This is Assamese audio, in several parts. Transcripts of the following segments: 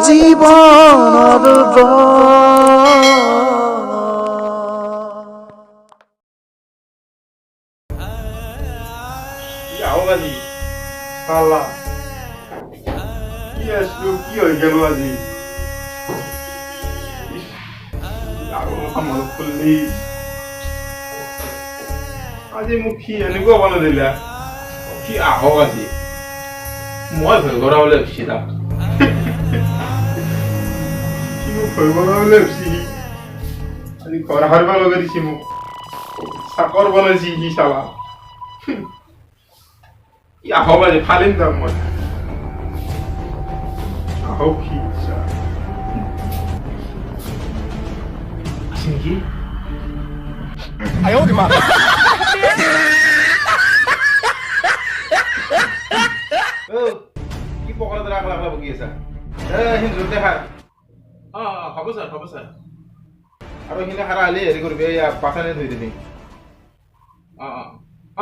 জীৱনৰ আজি আল্লাহ কি আছো কি হৈ গেল আজি মনত পড়লি আজি মোক কি এনেকুৱা বনাই দিলা কি আহক আজি মই ভয় কৰাবলৈ ভাবিছিলাম কি মোক ভয় কৰাবলৈ ভাবিছি আজি ঘৰ হাৰিব লগা দিছে মোক চাকৰ বনাইছি সি চালা আহক আজি ফালিম যাম মই আহক সি কি কি পকৰা দৰা আগলা বকি আছা হিন্দু দেখা হ'ব ছাৰ আৰু সিনে খাৰা আলি হেৰি কৰিবি বাচানে ধুই দিবি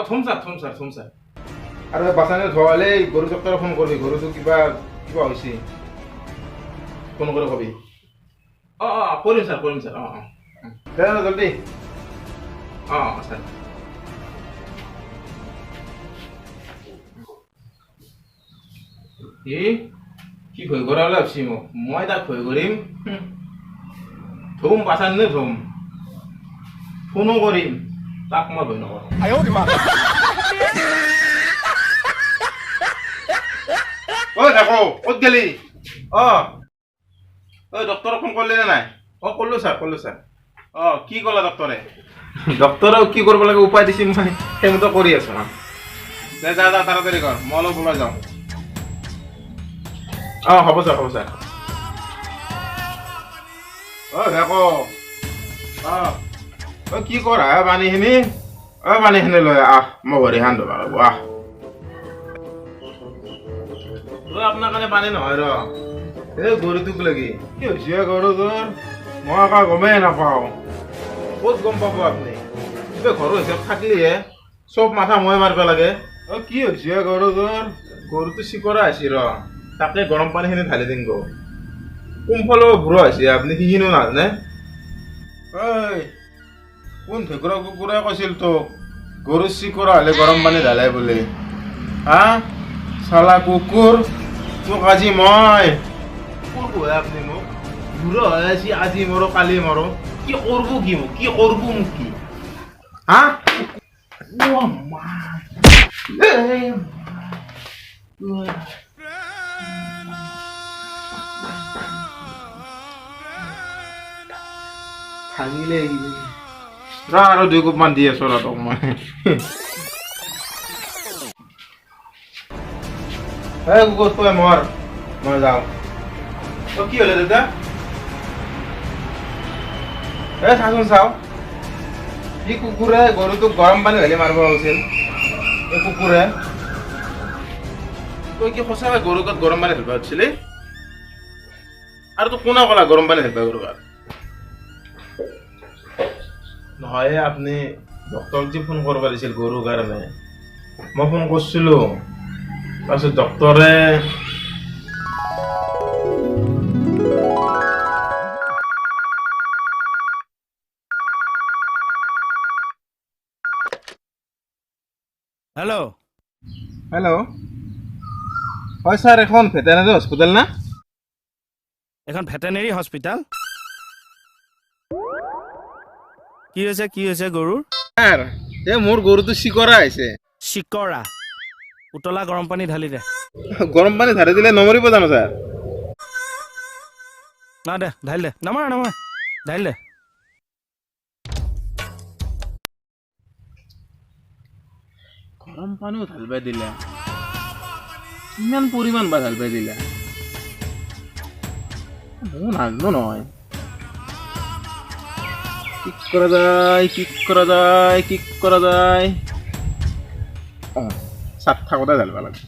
থম ছাৰ আৰু বাচানে ধোৱালে গৰু ডক্টৰক ফোন কৰিবি গৰুটো কিবা হৈছে ফোন কৰি কবি কৰিম ছাৰ জলদি ছাৰ কি ভয় কৰাবলৈ ভাবছি মোক মই তাক ভয় কৰিম ধুম বাচান নে ধুম ফোনো কৰিম তাক মই ভয় নকৰোঁ দেখো ক'ত গেলি ডক্টৰক ফোন কৰিলি নে নাই কৰিলোঁ ছাৰ কি ক'লা ডক্টৰে কি কৰিব লাগে উপায় দিছে মই সেইমতে কৰি আছো যা তাড়াতাড়ি কৰ মই অলপ ওলাই যাওঁ হ'ব ছাৰ দেখো কি কৰা পানীখিনি লৈ মই ভৰি হান ধুব লাগিব আপোনাৰ কাৰণে পানী নহয় এই গৰুটোক লাগি কি হৈছে গৰুটোৰ মই আকৌ গমেই নাপাওঁ ক'ত গম পাব আপুনি ঘৰৰ হিচাপ থাকিলেহে চব মাথা মই মাৰিব লাগে কি হৈছে গৰুটো চিকৰা হৈছে তাকে গৰম পানীখিনি ঢালি দিম কোনফালেও বুঢ়া হৈছে আপুনি সেইখিনিও নাজানে কোন ঢেকুৰা কুকুৰাই কৈছিল তোক গৰু চিকৰা হ'লে গৰম পানী ঢালাই বুলি চালা কুকুৰ তোক আজি মই আপুনি মোক বুঢ়া হৈ আছে আজি মৰো কালি মৰো কি কৰবো মোক কি ভাঙিলে আৰু 2 কোপ মান দি আছো তোক মই কুকুৰ তই মৰ মই যাওঁ কি হলে দাদা চাচোন চাও ই কুকুৰে গৰুটোক গৰম পানী ঢালি মাৰিব হৈছিল এই কুকুৰে তই কি সঁচাকৈ গৰু গাত গৰম পানী ঢালিব হৈছিলি আৰু তোক কোনে ক'লা গৰম পানী ঢালিব গৰু গাত নহয় আপুনি ডক্টৰক যে ফোন কৰিব দিছিল গৰুৰ কাৰণে মই ফোন কৰিছিলোঁ তাৰপিছত ডক্টৰে হেল্ল' হয় ছাৰ এখন ভেটেনাৰী হস্পিটেল না এখন ভেটেনেৰী হস্পিটেল কি হৈছে গৰুৰ ছাৰ মোৰ গৰুটো চিকৰা হৈছে চিকৰা উতলা গৰম পানী ঢালি দে গৰম পানী ঢালি দিলে নমৰিব জানো ছাৰ না দে ঢালি দে নমৰা ঢালি দে গৰম পানীও ঢালিব দিলে কিমান পৰিমাণ বা ঢালিব দিলে মই নাজানো নহয় কি কৰা যায় চাত থাকোঁতে ঢালিব লাগে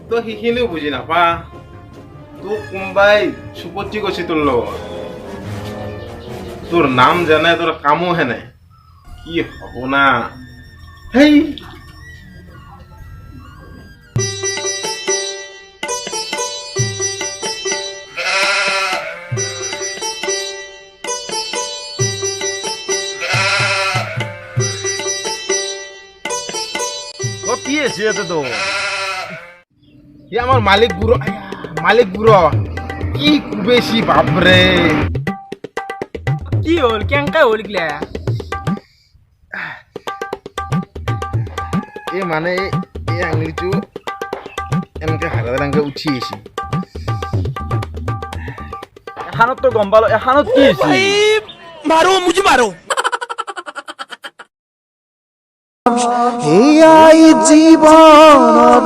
তই সেইখিনিও বুজি নাপা তোক কোনোবাই চুপতি কৈছে তোৰ লগত তোৰ নাম জানে তোৰ কামো হেনে কি হ'ব না হেই আছে এতে তো এ আমার মালিক বুড়ো কি বেশি বাপরে কি হল কেঙ্কা হল গিলা এ মানে এই আঙুলিটো এনেকে হাৰাংকে উঠি আহিছে এখানত তো গম পালো এখানত কি আছে মাৰো মুজি মাৰো এয়াই জীৱনৰ